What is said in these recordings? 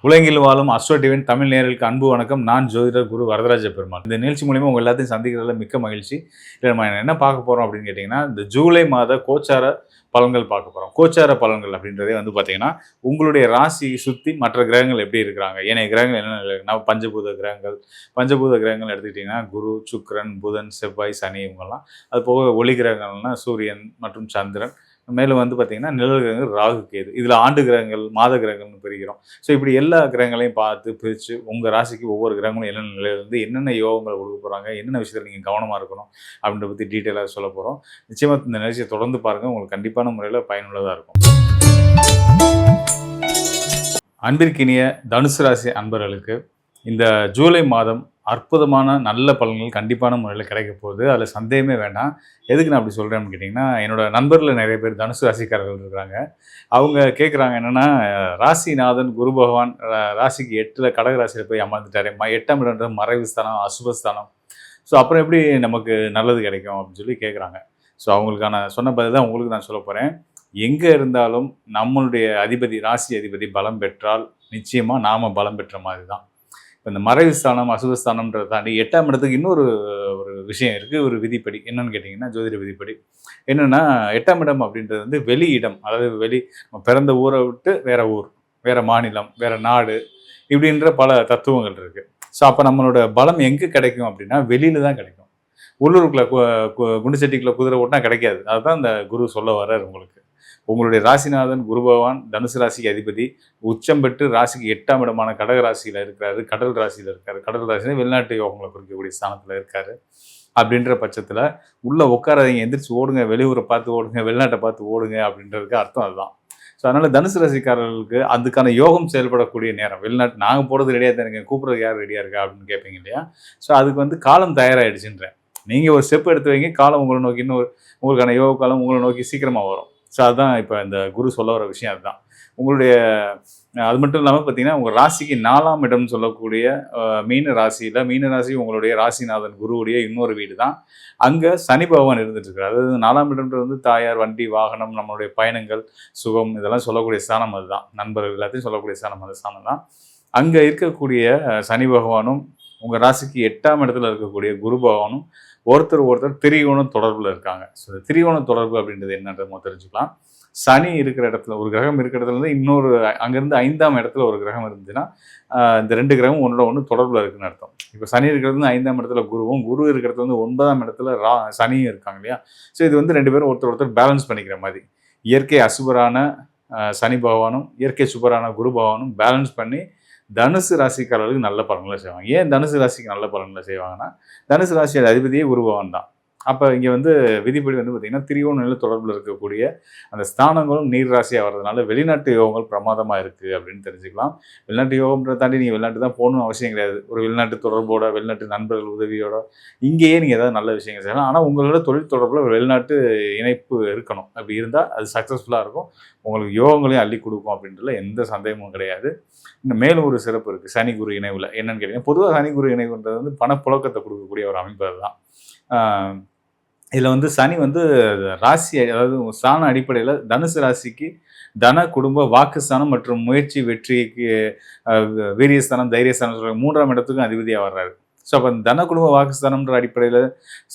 உலகில் வாழும் astro divine Tamil நேயர்களுக்கு அன்பு வணக்கம். நான் ஜோதிடர் குரு வரதராஜ பெருமாள். இந்த நிகழ்ச்சி மூலியமா உங்க எல்லாத்தையும் சந்திக்கிறதுல மிக்க மகிழ்ச்சி. இதில் நம்ம என்ன பார்க்க போறோம் அப்படின்னு கேட்டிங்கன்னா, இந்த ஜூலை மாத கோச்சார பலன்கள் பார்க்க போறோம். கோச்சார பலன்கள் அப்படின்றதே வந்து பார்த்தீங்கன்னா, உங்களுடைய ராசியை சுற்றி மற்ற கிரகங்கள் எப்படி இருக்கிறாங்க, ஏனைய கிரகங்கள் என்ன இருக்குன்னா பஞ்சபூத கிரகங்கள் எடுத்துக்கிட்டிங்கன்னா குரு, சுக்கிரன், புதன், செவ்வாய், சனி இவங்கெல்லாம். அது போக ஒளி கிரகங்கள்னா சூரியன் மற்றும் சந்திரன். மேலும் வந்து பார்த்தீங்கன்னா நிழல் கிரகங்கள் ராகு, கேது. இதில் ஆண்டு கிரகங்கள், மாத கிரகங்கள்னு பிரிக்கிறோம். ஸோ இப்படி எல்லா கிரகங்களையும் பார்த்து பிரித்து உங்கள் ராசிக்கு ஒவ்வொரு கிரகங்களும் என்னென்ன நிலையிலேருந்து என்னென்ன யோகங்களை கொடுக்க போகிறாங்க, என்னென்ன விஷயத்தில் நீங்கள் கவனமாக இருக்கணும் அப்படின்றத பற்றி டீட்டெயிலாக சொல்ல போகிறோம். நிச்சயமாக இந்த நிகழ்ச்சியை தொடர்ந்து பாருங்கள், உங்களுக்கு கண்டிப்பான முறையில் பயனுள்ளதாக இருக்கும். அன்பிற்கினிய தனுசு ராசி அன்பர்களுக்கு இந்த ஜூலை மாதம் அற்புதமான நல்ல பலன்கள் கண்டிப்பான முறையில் கிடைக்க போகுது. அதில் சந்தேகமே வேண்டாம். எதுக்கு நான் அப்படி சொல்கிறேன்னு கேட்டிங்கன்னா, என்னோடய நண்பர்களில் நிறைய பேர் தனுசு ராசிக்காரர்கள் இருக்கிறாங்க. அவங்க கேட்குறாங்க என்னென்னா, ராசிநாதன் குரு பகவான் ராசிக்கு 8ல் கடக ராசியில் போய் அமர்ந்துட்டாரு. 8ஆம் இடம்ன்ற மறைவு ஸ்தானம், அசுபஸ்தானம். ஸோ அப்புறம் எப்படி நமக்கு நல்லது கிடைக்கும் அப்படின்னு சொல்லி கேட்குறாங்க. ஸோ அவங்களுக்கான சொன்ன பதில் தான் உங்களுக்கு நான் சொல்ல போகிறேன். எங்கே இருந்தாலும் நம்மளுடைய அதிபதி, ராசி அதிபதி பலம் பெற்றால் நிச்சயமாக நாம் பலம் பெற்ற மாதிரி தான். இப்போ இந்த மறைவு ஸ்தானம், அசுபஸ்தானம்ன்றதை தாண்டி 8ஆம் இடத்துக்கு இன்னொரு ஒரு விஷயம் இருக்குது, ஒரு விதிப்படி. என்னென்னு கேட்டிங்கன்னா, ஜோதிட விதிப்படி என்னென்னா, 8ஆம் இடம் அப்படின்றது வந்து வெளி இடம். அதாவது பிறந்த ஊரை விட்டு வேறு ஊர், வேறு மாநிலம், வேறு நாடு, இப்படின்ற பல தத்துவங்கள் இருக்குது. ஸோ அப்போ நம்மளோட பலம் எங்கே கிடைக்கும் அப்படின்னா, வெளியில் தான் கிடைக்கும். உள்ளூருக்குள்ளே குண்டு சட்டிக்குள்ளே குதிரை ஓட்டினா கிடைக்காது. அதுதான் இந்த குரு சொல்ல வர்றார் உங்களுக்கு. உங்களுடைய ராசிநாதன் குரு பகவான் தனுசு ராசிக்கு அதிபதி உச்சம் பெற்று ராசிக்கு 8ஆம் இடமான கடக ராசியில் இருக்கிறாரு, கடல் ராசியில் இருக்காரு. கடல் ராசியில் வெளிநாட்டு யோகங்களை குறிக்கக்கூடிய ஸ்தானத்தில் இருக்காரு. அப்படின்ற பட்சத்தில் உள்ளே உட்காராதீங்க, எந்திரிச்சு ஓடுங்க, வெளியூரை பார்த்து ஓடுங்க, வெளிநாட்டை பார்த்து ஓடுங்க அப்படின்றதுக்கு அர்த்தம் அதுதான். ஸோ அதனால் தனுசு ராசிக்காரர்களுக்கு அதுக்கான யோகம் செயல்படக்கூடிய நேரம். வெளிநாட்டு நாங்கள் போகிறது ரெடியாக தான் இருக்கேன், கூப்பிட்றதுக்கு யார் ரெடியாக இருக்கா அப்படின்னு கேட்பீங்க இல்லையா? ஸோ அதுக்கு வந்து காலம் தயாராகிடுச்சுன்றேன். நீங்கள் ஒரு ஸ்டெப் எடுத்து வைங்க, காலம் உங்களை நோக்கி உங்களுக்கான யோக காலம் உங்களை நோக்கி சீக்கிரமாக வரும். ஸோ அதுதான் இப்போ இந்த குரு சொல்ல வர விஷயம். அதுதான் உங்களுடைய அது மட்டும் இல்லாமல் பார்த்தீங்கன்னா, உங்கள் ராசிக்கு 4ஆம் இடம்னு சொல்லக்கூடிய மீன ராசி உங்களுடைய ராசிநாதன் குருவுடைய இன்னொரு வீடு தான். அங்கே சனி பகவான் இருந்துட்டுருக்காரு. அதாவது 4ஆம் இடம்ன்றது வந்து தாயார், வண்டி, வாகனம், நம்மளுடைய பயணங்கள், சுகம், இதெல்லாம் சொல்லக்கூடிய ஸ்தானம். அதுதான் நண்பர்கள் எல்லாத்தையும் சொல்லக்கூடிய ஸ்தானம், அந்த ஸ்தானம் தான். அங்கே இருக்கக்கூடிய சனி பகவானும் உங்கள் ராசிக்கு 8ஆம் இடத்துல இருக்கக்கூடிய குரு பகவானும் ஒருத்தர் திரிகோண தொடர்பில் இருக்காங்க. ஸோ திரிகோண தொடர்பு அப்படின்றது என்னன்றதை தெரிஞ்சுக்கலாம். சனி இருக்கிற இடத்துல ஒரு கிரகம் இருக்கிற இடத்துல இருந்து இன்னொரு அங்கேருந்து 5ஆம் இடத்துல ஒரு கிரகம் இருந்துச்சுன்னா, இந்த 2 கிரகம் ஒன்றோட ஒன்று தொடர்பில் இருக்குன்னு அர்த்தம். இப்போ சனி இருக்கிறது வந்து 5ஆம் இடத்துல குருவும், குரு இருக்கிறது வந்து 9ஆம் இடத்துல சனியும் இருக்காங்க இல்லையா? ஸோ இது வந்து 2 பேரும் ஒருத்தர் பேலன்ஸ் பண்ணிக்கிற மாதிரி. இயற்கை அசுபரான சனி பகவானும் இயற்கை சுபரான குரு பகவானும் பேலன்ஸ் பண்ணி தனுசு ராசிக்காரர்களுக்கு நல்ல பலன்களை செய்வாங்க. ஏன் தனுசு ராசிக்கு நல்ல பலன்களை செய்வாங்கன்னா, தனுசு ராசியோட அதிபதியே குரு பகவான் தான். அப்போ இங்கே வந்து விதிப்படி வந்து பார்த்திங்கன்னா, திரிகோண நிலை தொடர்பில் இருக்கக்கூடிய அந்த ஸ்தானங்களும் நீர் ராசியாக வர்றதுனால வெளிநாட்டு யோகங்கள் பிரமாதமாக இருக்குது அப்படின்னு தெரிஞ்சுக்கலாம். வெளிநாட்டு யோகம்ன்றதை தாண்டி நீங்கள் வெளிநாட்டு தான் போகணும்னு அவசியம் கிடையாது. ஒரு வெளிநாட்டு தொடர்போட, வெளிநாட்டு நண்பர்கள் உதவியோட இங்கேயே நீங்கள் ஏதாவது நல்ல விஷயங்கள் செய்யலாம். ஆனால் உங்களோட தொழில் தொடர்பில் வெளிநாட்டு இணைப்பு இருக்கணும். அப்படி இருந்தால் அது சக்ஸஸ்ஃபுல்லாக இருக்கும். உங்களுக்கு யோகங்களையும் அள்ளி கொடுக்கும் அப்படின்றதுல எந்த சந்தேகமும் கிடையாது. இன்னும் மேலும் ஒரு சிறப்பு இருக்குது சனி குரு இணைவில். என்னன்னு கேட்டிங்கன்னா, பொதுவாக சனி குரு இணைவுன்றது வந்து பணப்புழக்கத்தை கொடுக்கக்கூடிய ஒரு அமைப்பு. அதுதான் இதில் வந்து சனி வந்து ராசி, அதாவது ஸ்தான அடிப்படையில் தனுசு ராசிக்கு தன, குடும்ப, வாக்குஸ்தானம் மற்றும் முயற்சி, வெற்றிக்கு வீரியஸ்தானம், தைரியஸ்தானம் சொல்கிற 3ஆம் இடத்துக்கும் அதிபதியாக வர்றாரு. ஸோ அப்போ தன, குடும்ப, வாக்குஸ்தானம்ன்ற அடிப்படையில்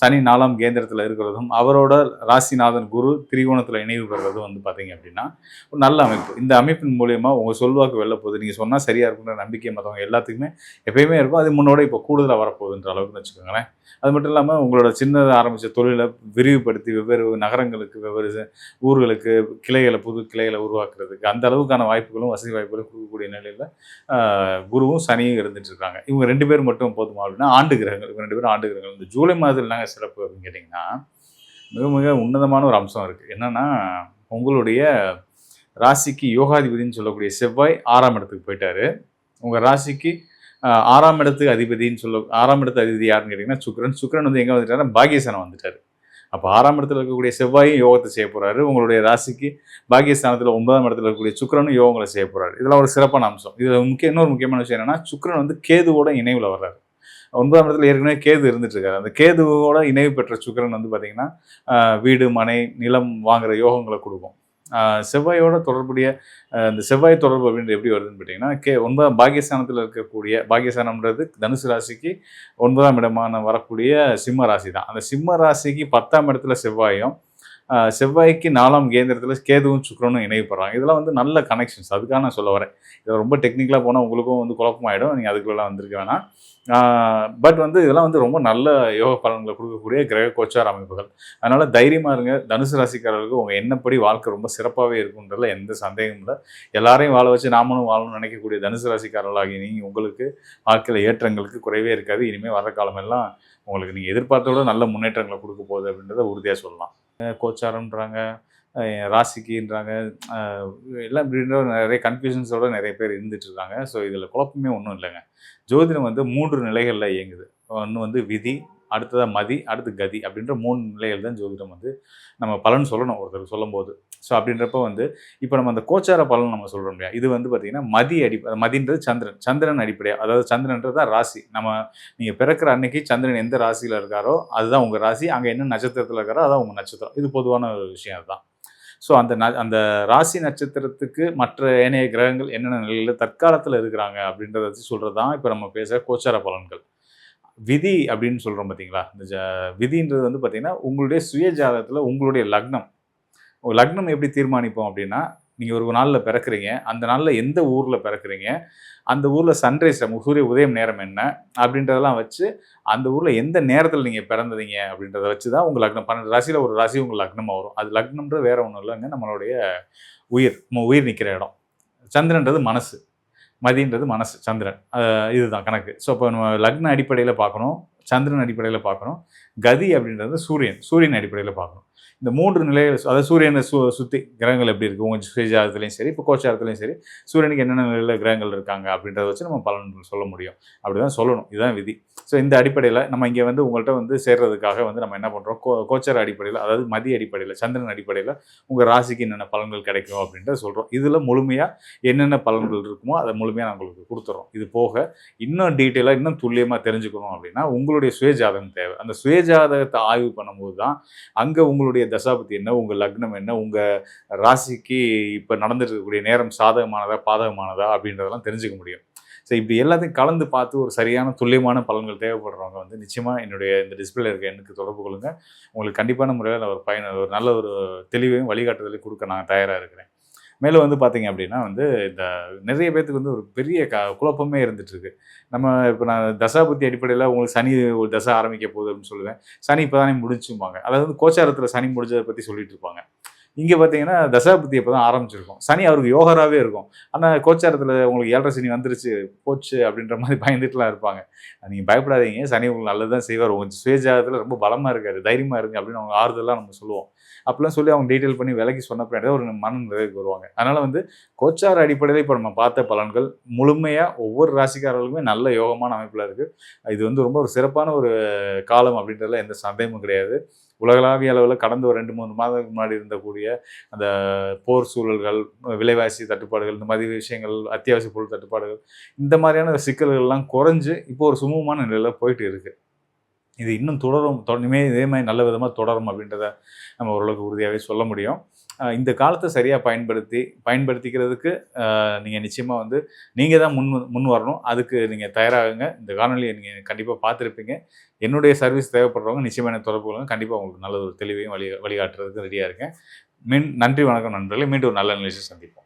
சனி 4ஆம் கேந்திரத்தில் இருக்கிறதும் அவரோட ராசிநாதன் குரு திரிகோணத்தில் இணைவு பெறுறதும் வந்து பார்த்தீங்க அப்படின்னா ஒரு நல்ல அமைப்பு. இந்த அமைப்பின் மூலயமா உங்கள் சொல்வாக்கு வெளில போகுது. நீங்கள் சொன்னால் சரியாக இருக்குன்ற நம்பிக்கை மற்றவங்க எல்லாத்துக்குமே எப்பயுமே இருக்கும். அது முன்னோட இப்போ கூடுதலாக வரப்போகுதுன்ற அளவுக்குன்னு வச்சுக்கோங்களேன். அது மட்டும் இல்லாமல் உங்களோட சின்னதாக ஆரம்பித்த தொழிலை விரிவுபடுத்தி வெவ்வேறு நகரங்களுக்கு, வெவ்வேறு ஊர்களுக்கு புது கிளைகளை உருவாக்குறதுக்கு அந்த அளவுக்கான வாய்ப்புகளும் வசதி வாய்ப்புகளும் கொடுக்கக்கூடிய நிலையில் குருவும் சனியும் இருந்துட்டு இருக்காங்க. இவங்க 2 பேர் மட்டும் போதுமா அப்படின்னா ஆண்டு கிரகங்கள். இவங்க 2 பேரும் ஆண்டு கிரகங்கள். இந்த ஜூலை மாதத்தில் நாங்கள் சிறப்பு அப்படின்னு கேட்டிங்கன்னா, மிக மிக உன்னதமான ஒரு அம்சம் இருக்குது. என்னென்னா, உங்களுடைய ராசிக்கு யோகாதிபதினு சொல்லக்கூடிய செவ்வாய் 6ஆம் இடத்துக்கு போயிட்டாரு. உங்கள் ராசிக்கு 6ஆம் இடத்துக்கு அதிபதினு 6ஆம் இடத்து அதிபதி யாருன்னு கேட்டிங்கன்னா சுக்கிரன் வந்து எங்கே வந்துட்டாருன்னா பாகியஸ்தானம் வந்துட்டார். அப்போ 6ஆம் இடத்துல இருக்கக்கூடிய செவ்வாயும் யோகத்தை செய்ய போகிறாரு. உங்களுடைய ராசிக்கு பாகியஸ்தானத்தில் 9ஆம் இடத்துல இருக்கக்கூடிய சுக்கிரனும் யோகங்களை செய்ய போகிறாரு. இதெல்லாம் ஒரு சிறப்பான அம்சம். இதில் இன்னொரு முக்கியமான விஷயம் என்னென்னா, சுக்கிரன் வந்து கேதுவோட இணைவில் வர்றாரு. 9ஆம் இடத்துல ஏற்கனவே கேது இருந்துட்டு இருக்காரு. அந்த கேதுவோட இணைவு பெற்ற சுக்கிரன் வந்து பார்த்திங்கன்னா வீடு, மனை, நிலம் வாங்குகிற யோகங்களை கொடுக்கும். செவ்வாயோட தொடர்புடைய இந்த செவ்வாய் தொடர்பு அப்படின்றது எப்படி வருதுன்னு பார்த்தீங்கன்னா, 9 பாக்கியஸ்தானத்தில இருக்கக்கூடிய பாக்கியஸ்தானம்ன்றது தனுசு ராசிக்கு 9ஆம் இடமான வரக்கூடிய சிம்ம ராசி தான். அந்த சிம்ம ராசிக்கு 10ஆம் இடத்துல செவ்வாயும், செவ்வாய்க்கு 4ஆம் கேந்திரத்தில கேதுவும், சுக்கிரனும் இணையப்படுறாங்க. இதெல்லாம் வந்து நல்ல கனெக்ஷன்ஸ். அதுக்காக நான் சொல்ல வரேன். இதில ரொம்ப டெக்னிக்கலா போனா உங்களுக்கும் வந்து குழப்பமாயிடும். நீங்க அதுக்குள்ளலாம் வந்திருக்க வேணாம். பட் வந்து இதெல்லாம் வந்து ரொம்ப நல்ல யோக பலன்கள குடுக்கக்கூடிய கிரக கோச்சார அமைப்புகள். அதனால தைரியமா இருங்க. தனுசு ராசிக்காரர்களுக்கு உங்க எண்ணப்படி வாழ்க்கை ரொம்ப சிறப்பாவே இருக்கும்ன்றதுல எந்த சந்தேகமும் இல்ல. எல்லாரையும் வாழ வச்சு நாமளும் வாழணும்னு நினைக்கக்கூடிய தனுசு ராசிக்காரர்களாகிய நீங்க உங்களுக்கு வாழ்க்கையில ஏற்றங்களுக்கு குறைவே இருக்காது. இனிமே வர்ற காலமெல்லாம் உங்களுக்கு நீங்க எதிர்பார்த்த விட நல்ல முன்னேற்றங்கள குடுக்க போகுது அப்படின்றத உறுதியா சொல்லலாம். கோச்சாரம்ன்றாங்க, ராசிக்குன்றாங்க, அ எல்லாம் இப்படின்ற நிறைய கன்ஃப்யூஷன்ஸோட நிறைய பேர் இருந்துட்டு இருக்காங்க. ஸோ இதில குழப்பமே ஒண்ணும் இல்லங்க. ஜோதிடம் வந்து 3 நிலைகள்ல இயங்குது. ஒண்ணு வந்து விதி, அடுத்ததா மதி, அடுத்து கதி அப்படின்ற 3 நிலைகள் தான் ஜோதிடம் வந்து நம்ம பலன் சொல்லணும் ஒருத்தருக்கு சொல்லும்போது. ஸோ அப்படின்றப்ப வந்து இப்ப நம்ம அந்த கோச்சார பலன் நம்ம சொல்றோம் இல்லையா? இது வந்து பார்த்தீங்கன்னா மதின்றது சந்திரன். சந்திரன் அடிப்படையா அதாவது சந்திரன்றது தான் ராசி. நீங்க பிறக்கிற அன்னைக்கு சந்திரன் எந்த ராசியில இருக்காரோ, அதுதான் உங்க ராசி. அங்க என்ன நட்சத்திரத்தில இருக்காரோ, அதான் உங்க நட்சத்திரம். இது பொதுவான ஒரு விஷயம் அதுதான். ஸோ அந்த ராசி நட்சத்திரத்துக்கு மற்ற ஏனைய கிரகங்கள் என்னென்ன நிலையில தற்காலத்துல இருக்கிறாங்க அப்படின்றத வச்சு சொல்றது தான் இப்ப நம்ம பேசுற கோச்சார பலன்கள். விதி அப்படின்னு சொல்றோம் பார்த்தீங்களா? இந்த விதின்றது வந்து பார்த்தீங்கன்னா, உங்களுடைய சுய ஜாதகத்துல உங்களுடைய லக்னம். லக்னம் எப்படி தீர்மானிப்போம் அப்படின்னா, நீங்க ஒரு நாள்ல பிறக்கிறீங்க. அந்த நாள்ல எந்த ஊர்ல பிறக்கிறீங்க? அந்த ஊர்ல சன்ரைஸ் சூரிய உதயம் நேரம் என்ன? அப்படின்றதெல்லாம் வச்சு, அந்த ஊர்ல எந்த நேரத்தில நீங்க பிறந்தீங்க அப்படின்றத வச்சு தான் உங்க லக்னம் 12 ராசியில ஒரு ராசி உங்க லக்னமா வரும். அது லக்னம்ன்றது வேற ஒண்ணும் இல்லங்க. நம்மளுடைய நம்ம உயிர் நிக்கிற இடம். சந்திரன்றது மனசு. மதின்றது மனசு, சந்திரன். இதுதான் கணக்கு. ஸோ, அப்போ நம்ம லக்ன அடிப்படையில பார்க்கணும். சந்திரன் அடிப்படையில பார்க்கணும். கதி அப்படின்றது சூரியன். சூரியன் அடிப்படையில பார்க்கணும். இந்த 3 நிலைகள் அதாவது சூரியனை சுத்தி கிரகங்கள் எப்படி இருக்கு? உங்க சுயஜாதகத்திலயும் சரி, இப்போ கோச்சாரத்திலயும் சரி, சூரியனுக்கு என்னென்ன நிலையில கிரகங்கள் இருக்காங்க அப்படின்றத வச்சு நம்ம பலன்கள் சொல்ல முடியும். அப்படிதான் சொல்லணும். இதுதான் விதி. ஸோ, இந்த அடிப்படையில நம்ம இங்க வந்து உங்கள்ட்ட வந்து சேர்றதுக்காக வந்து நம்ம என்ன பண்றோம்? கோச்சார அடிப்படையில அதாவது மதிய அடிப்படையில, சந்திரன் அடிப்படையில உங்க ராசிக்கு என்னென்ன பலன்கள் கிடைக்கும் அப்படின்றத சொல்றோம். இதுல முழுமையா என்னென்ன பலன்கள் இருக்குமோ, அத முழுமையா நான் உங்களுக்கு குடுத்துர்றோம். இது போக இன்னும் டீட்டெயிலா, இன்னும் துல்லியமா தெரிஞ்சுக்கணும் அப்படின்னா, உங்களுடைய சுயஜாதகம் தேவை. அந்த சுயஜாதகத்த ஆய்வு பண்ணும்போது தான், அங்க உங்களுடைய தசாபுத்தி என்ன, உங்க லக்னம் என்ன, உங்க ராசிக்கு இப்ப நடந்துட்டு இருக்கக்கூடிய நேரம் சாதகமானதா, பாதகமானதா அப்படின்றதெல்லாம் தெரிஞ்சுக்க முடியும். ஸோ இப்படி எல்லாத்தையும் கலந்து பார்த்து ஒரு சரியான துல்லியமான பலன்கள் தேவைப்படுறவங்க வந்து நிச்சயமா என்னுடைய இந்த டிஸ்பிளேல இருக்க எண்ணுக்கு தொடர்பு கொள்ளுங்க. உங்களுக்கு கண்டிப்பான முறையில நான் ஒரு நல்ல ஒரு தெளிவையும் வழிகாட்டுதலையும் குடுக்க நான் தயாரா இருக்கிறேன். மேலும் வந்து பார்த்தீங்க அப்படின்னா வந்து, இந்த நிறைய பேத்துக்கு வந்து ஒரு பெரிய குழப்பமே இருந்துட்டு இருக்கு. இப்ப நான் தசாபுத்தி அடிப்படையில உங்களுக்கு சனி ஒரு தசை ஆரம்பிக்க போகுது அப்படின்னு சொல்லுவேன். சனி இப்ப தானே முடிஞ்சும்பாங்க. அதாவது கோச்சாரத்தில சனி முடிஞ்சத பத்தி சொல்லிட்டு இருப்பாங்க. இங்க பார்த்தீங்கன்னா, தசாபுத்தி இப்ப தான் ஆரம்பிச்சிருக்கும். சனி அவருக்கு யோகராவே இருக்கும். ஆனா கோச்சாரத்தில உங்களுக்கு 7:30 சனி வந்துருச்சு, போச்சு அப்படின்ற மாரி பயந்துட்டுலாம் இருப்பாங்க. நீங்க பயப்படாதீங்க. சனி உங்களுக்கு நல்லது தான் செய்வார். உங்க சுயஜாதகத்தில ரொம்ப பலமா இருக்காரு. தைரியமா இருங்க அப்படின்னு அவங்க ஆறுதலா நம்ம சொல்லுவோம். அப்படிலாம் சொல்லி அவங்க டீட்டெயில் பண்ணி விளக்கி சொன்ன பின்னாடி ஒரு மன நிறைவுக்கு வருவாங்க. அதனால வந்து கோச்சார அடிப்படையில இப்ப நம்ம பார்த்த பலன்கள் முழுமையா ஒவ்வொரு ராசிக்காரர்களுக்குமே நல்ல யோகமான அமைப்புல இருக்கு. இது வந்து ரொம்ப ஒரு சிறப்பான ஒரு காலம் அப்படின்றதுல எந்த சந்தேகமும் கிடையாது. உலகளாவிய அளவுல கடந்த ஒரு 2, 3 மாதங்களுக்கு முன்னாடி இருந்தக்கூடிய அந்த போர் சூழல்கள், விலைவாசி தட்டுப்பாடுகள், இந்த மாதிரி விஷயங்கள், அத்தியாவசிய பொருள் தட்டுப்பாடுகள், இந்த மாதிரியான சிக்கல்கள்லாம் குறைஞ்சு இப்போ ஒரு சுமூகமான நிலையில போயிட்டு இருக்கு. இது இன்னும் தொடரும். இனிமே இதே மாரி நல்ல விதமா தொடரும் அப்படின்றத நம்ம ஓரளவுக்கு உறுதியாவே சொல்ல முடியும். இந்த காலத்த சரியா பயன்படுத்திக்கிறதுக்கு நீங்க நிச்சயமா வந்து நீங்க தான் முன் வரணும். அதுக்கு நீங்க தயாராகுங்க. இந்த காணொளிய நீங்க கண்டிப்பா பார்த்திருப்பீங்க. என்னுடைய சர்வீஸ் தேவைப்படுறவங்க நிச்சயமா என்ன தொடர்பு கொள்ளுங்க. கண்டிப்பா உங்களுக்கு நல்ல ஒரு தெளிவையும் வழிகாட்டுறதுக்கு ரெடியா இருக்கேன். நன்றி, வணக்கம் நண்பர்களே. மீண்டும் ஒரு நல்ல நிகழ்ச்சியில் சந்திப்போம்.